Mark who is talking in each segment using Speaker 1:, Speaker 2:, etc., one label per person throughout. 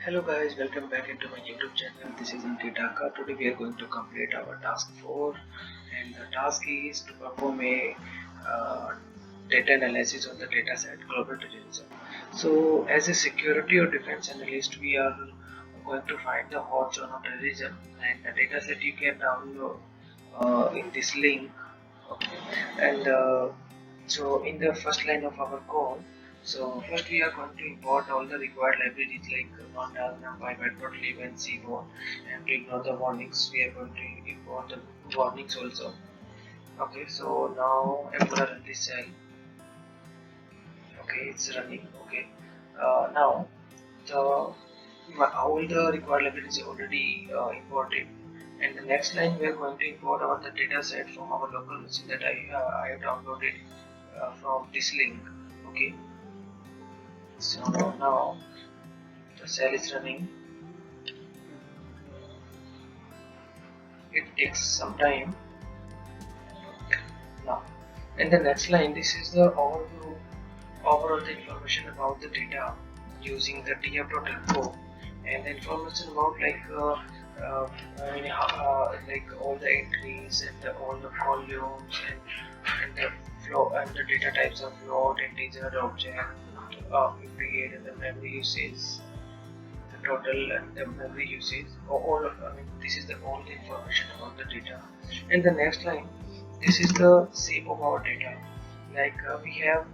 Speaker 1: Hello guys, welcome back into my YouTube channel. This is Ankitaka. Today we are going to complete our task 4, and the task is to perform a data analysis on the dataset global terrorism. So as a security or defense analyst, we are going to find the hot zone of terrorism, and the dataset you can download in this link. Okay. And so in the first line of our code, so first we are going to import all the required libraries like Pandas, NumPy, Matplotlib and Cbone, and to ignore the warnings we are going to import the warnings also. Okay, so now I'm gonna run this cell. Okay, it's running. Okay, now the all the required libraries are already imported, and the next line we are going to import our the data set from our local machine that I have downloaded from this link. Okay, so now the cell is running. It takes some time now. And the next line, this is the overview overall the information about the data using the tf.info, and the information about like all the entries and all the columns and the flow and the data types of float, integer, object, period, and the memory usage, the total and the memory usage. All of this is the all the information about the data. And the next line, this is the shape of our data. Like we have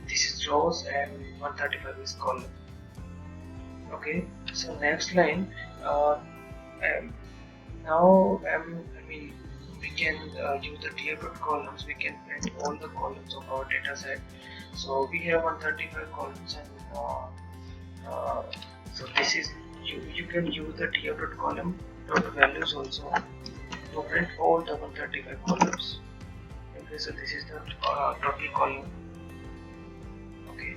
Speaker 1: this is rows and 135 is column. Okay, so next line, um, now I mean we can use the tier columns. We can print all the columns of our data set. So we have 135 columns, and so this is you can use the tier column dot values also to print all the 135 columns. Okay, so this is the total column. Okay,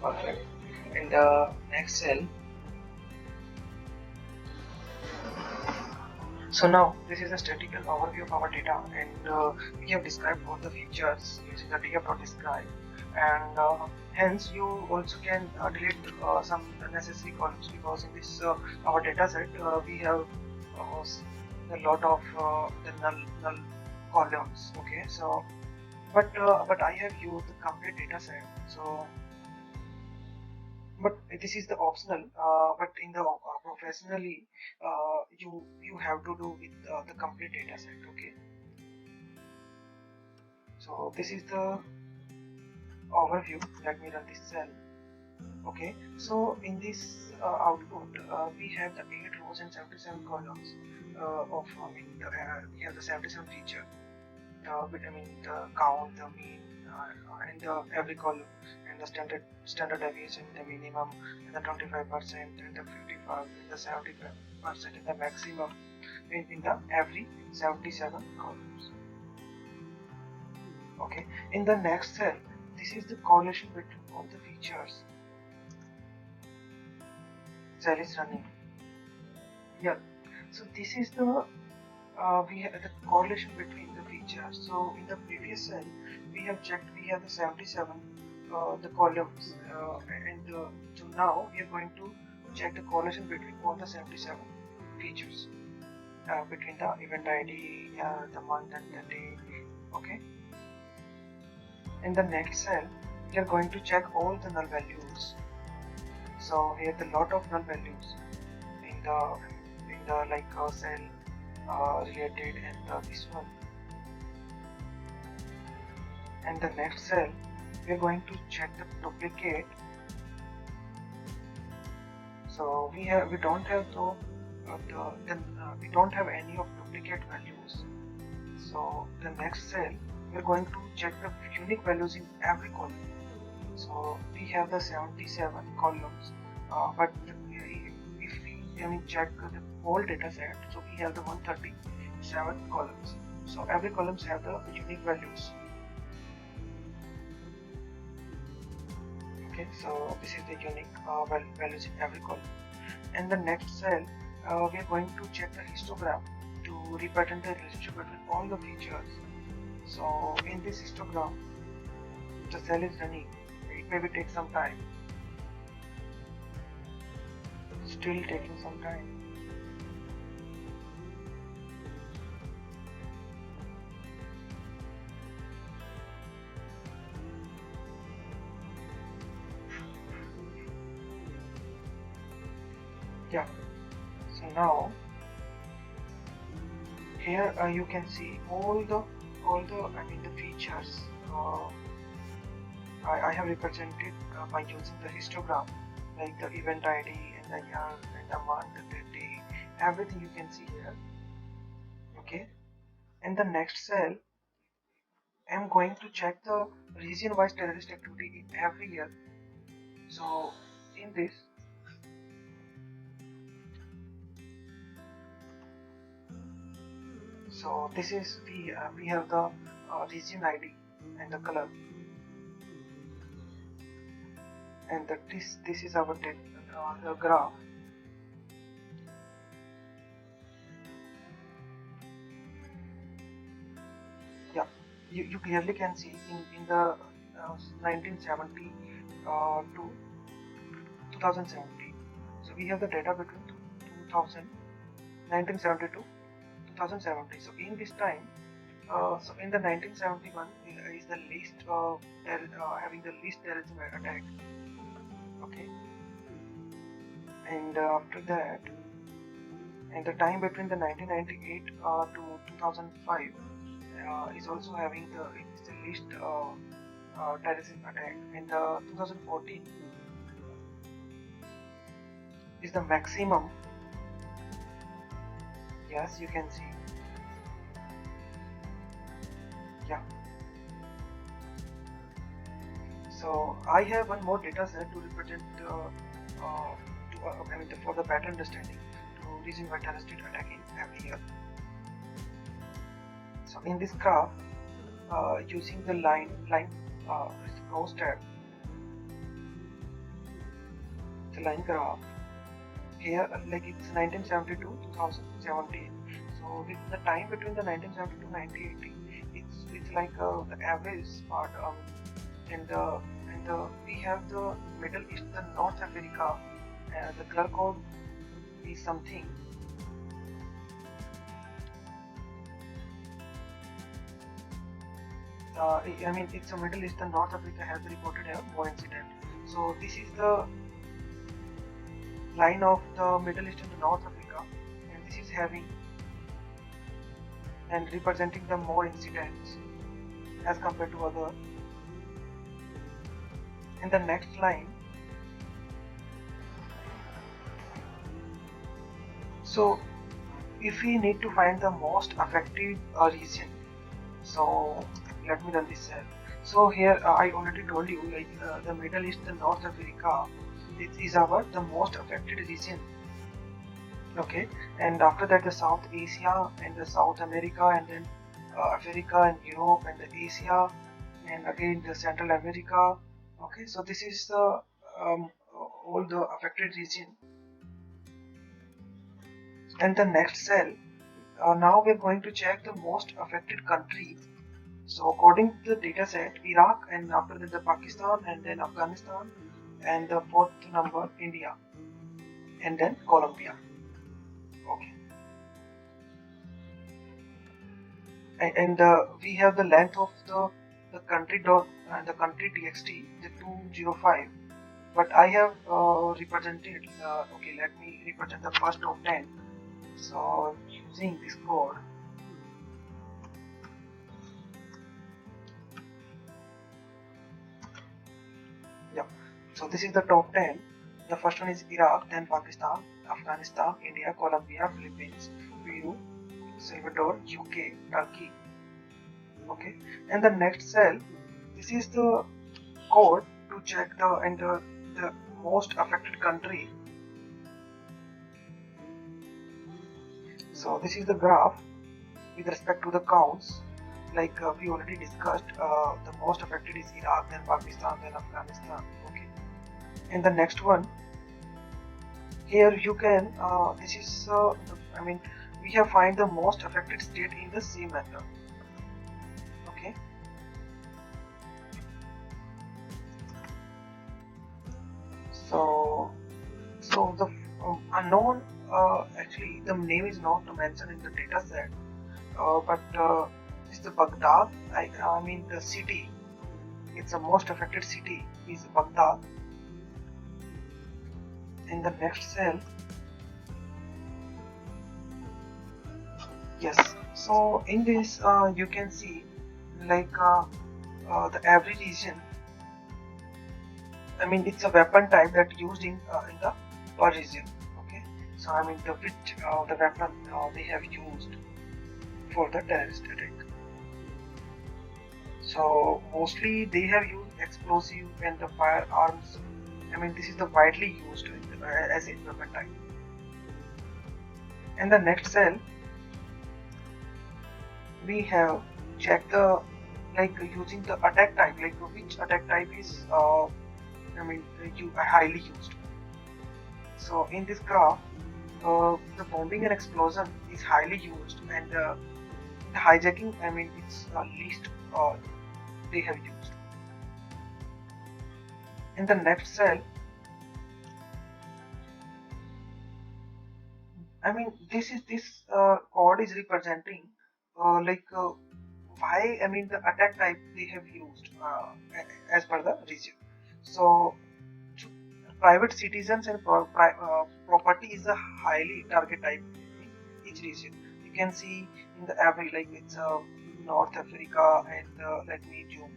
Speaker 1: perfect. In the next cell, so now this is a statistical overview of our data, and we have described all the features using the df.describe, and hence you also can delete some unnecessary columns, because in this our data set we have a lot of the null columns. Okay, so but I have used the complete data set, so but this is the optional, but in the professionally you have to do with the complete data set. Okay, so this is the overview. Let me run this cell. Okay, so in this output we have the 8 rows and 77 columns of we have the 77 feature, the count, the mean, and the every column, and the standard deviation, the minimum, and the 25%, and the 55, and the 75%, and the maximum in the every 77 columns. Okay, in the next cell, this is the correlation between all the features. Cell is running. Yeah, so this is the we have the correlation between the features. So in the previous cell, we have checked, we have the 77 the columns, and so now we are going to check the correlation between all the 77 features, between the event ID, the month and the day. Okay, in the next cell we are going to check all the null values. So here the lot of null values in the like cell related, and this one. And the next cell we are going to check the duplicate. So we don't have we don't have any of duplicate values. So the next cell we are going to check the unique values in every column. So we have the 77 columns, but if we check the whole data set, so we have the 137 columns. So every columns have the unique values. Okay, so this is the unique values in every column. And the next cell we are going to check the histogram to represent the relationship between all the features. So in this histogram, the cell is running. It maybe take some time. still taking some time. Yeah, so now here you can see all the the features I have represented by using the histogram, like the event ID and the year and the month, the day, everything you can see here. Okay, in the next cell I'm going to check the region wise terrorist activity in every year. So in this, so this is we have the region ID and the color, and this is our the graph. Yeah, you clearly can see in the 1970 to 2017. So we have the data between 1970 to 2070. So in this time, so in the 1971 is the least having the least terrorism attack. Okay, and after that, and the time between the 1998 to 2005 is also having the least terrorism attack. And the 2014 is the maximum. Yes, you can see. Yeah. So I have one more data set to represent for the better understanding to reason why terrorists attacking every year. So in this graph, using the line rows tab, the line graph here, like it's 1972 to 2017. So with the time between the 1970 to 1980, it's like the average part. And we have the Middle East, the North America. The color code is something. It's a Middle East and North Africa has reported more incident. So this is the line of the Middle East and the North Africa, and this is having and representing the more incidents as compared to other. In the next line, so if we need to find the most affected region, so let me run this cell. So here I already told you, like the Middle East and North Africa, this is the most affected region. Okay, and after that the South Asia and the South America, and then Africa and Europe and the Asia, and again the Central America. Okay, so this is the all the affected region. And the next cell, now we're going to check the most affected country. So according to the data set, Iraq, and after that the Pakistan, and then Afghanistan, and the fourth number India, and then Colombia. Okay, and we have the length of the country dot and the country txt, the 205. But I have represented. Okay, let me represent the first of 10. So using this code. Yeah. So this is the top 10. The first one is Iraq, then Pakistan, Afghanistan, India, Colombia, Philippines, Peru, Salvador, UK, Turkey. Okay, and the next cell, this is the code to check the most affected country. So this is the graph with respect to the counts. Like we already discussed, the most affected is Iraq, then Pakistan, then Afghanistan. Okay, and the next one here you can this is we have find the most affected state in the same manner. Okay, so Unknown, actually the name is not mentioned in the data set, but it's the Baghdad. I mean the city. It's the most affected city is Baghdad. In the next cell, yes. So in this, you can see like the every region. I mean it's a weapon type that used in the per region. Okay. So I mean the which the weapon they have used for the terrorist attack. So mostly they have used explosive and the firearms. I mean this is the widely used as a weapon type. And the next cell we have checked the like using the attack type, like which attack type is I mean highly used. So in this graph, the bombing and explosion is highly used, and the hijacking, I mean it's least they have used. In the next cell, I mean this code is representing like why, I mean the attack type they have used as per the region. So private citizens and property is a highly target type in each region. You can see in the every, like it's North Africa and let me zoom,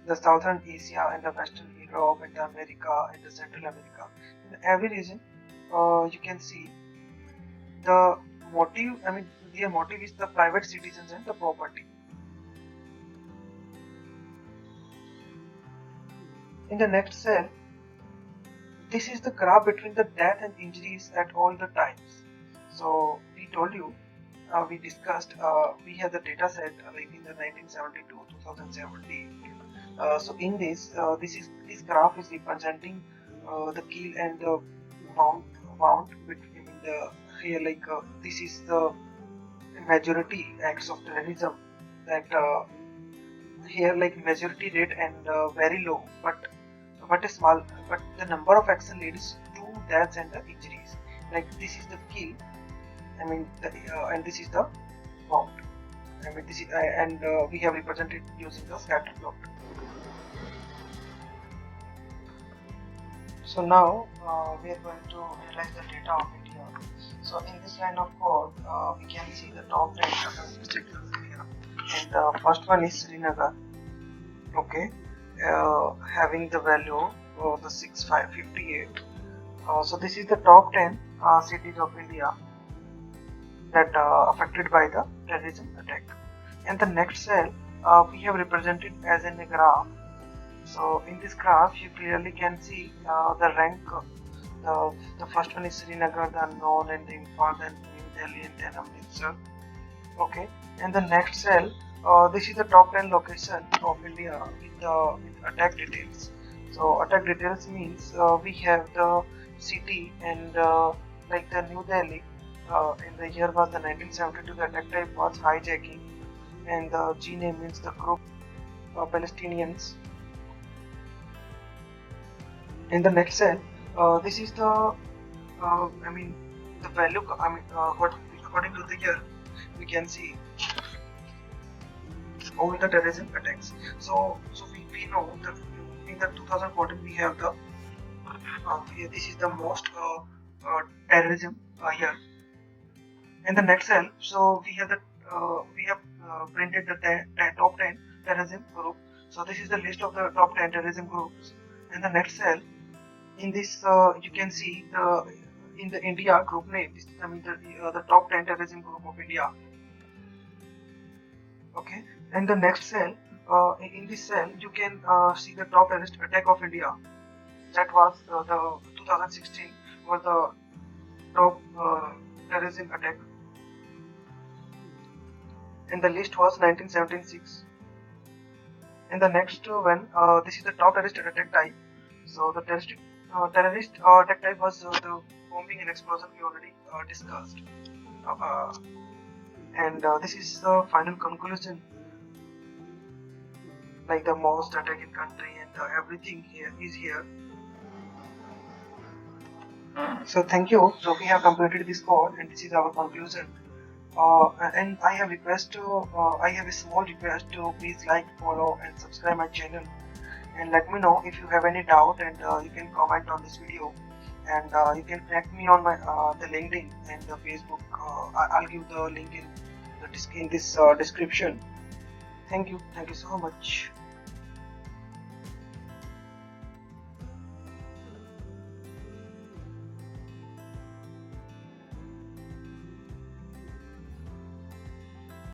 Speaker 1: the Southern Asia and the Western Europe and the America and the Central America. In every region, you can see the motive. I mean their motive is the private citizens and the property. In the next cell, this is the graph between the death and injuries at all the times. So we told you, we discussed, we have the data set like in the 1972, 2017. So in this, this graph is representing the kill and the wound between the here, like this is the majority acts of terrorism that here like majority rate and very low, but a small, but the number of action leads to deaths and the injuries. Like this is the kill, I mean and this is the wound. I mean this is and we have represented using the scatter plot. So now we are going to analyze the data of it here. So in this line of code, we can see the top 10 cities here, and the first one is Srinagar. Okay, having the value of the 6558. So this is the top 10 cities of India that affected by the terrorism attack. And the next cell we have represented as in a graph. So in this graph you clearly can see the rank. The first one is Srinagar, the unknown, and the Imphal, then New Delhi, and then Amritsar. Okay, and the next cell, this is the top 10 location of India with attack details. So attack details means we have the city and like the New Delhi. In the year was the 1972. The attack type was hijacking, and the G name means the group Palestinians. In the next cell, this is the I mean the value. I mean what according to the year we can see all the terrorism attacks. So we know that in the 2014 we have the this is the most terrorism year. In the next cell, so we have the we have printed the top 10 terrorism group. So this is the list of the top 10 terrorism groups. In the next cell, in this you can see the in the India group name. This, I mean the top 10 terrorism group of India. Okay, and the next cell, in this cell you can see the top terrorist attack of India. That was the 2016 was the top terrorism attack, and the list was 1976. And the next one, this is the top terrorist attack type. So the terrorist attack type was the bombing and explosion we already discussed. And this is the final conclusion, like the most attack in country and everything here is here. So thank you. So we have completed this call, and this is our conclusion. And I have a small request to please like, follow, and subscribe my channel. And let me know if you have any doubt, and you can comment on this video. And you can connect me on my the LinkedIn and the Facebook. I'll give the link in this description. Thank you so much.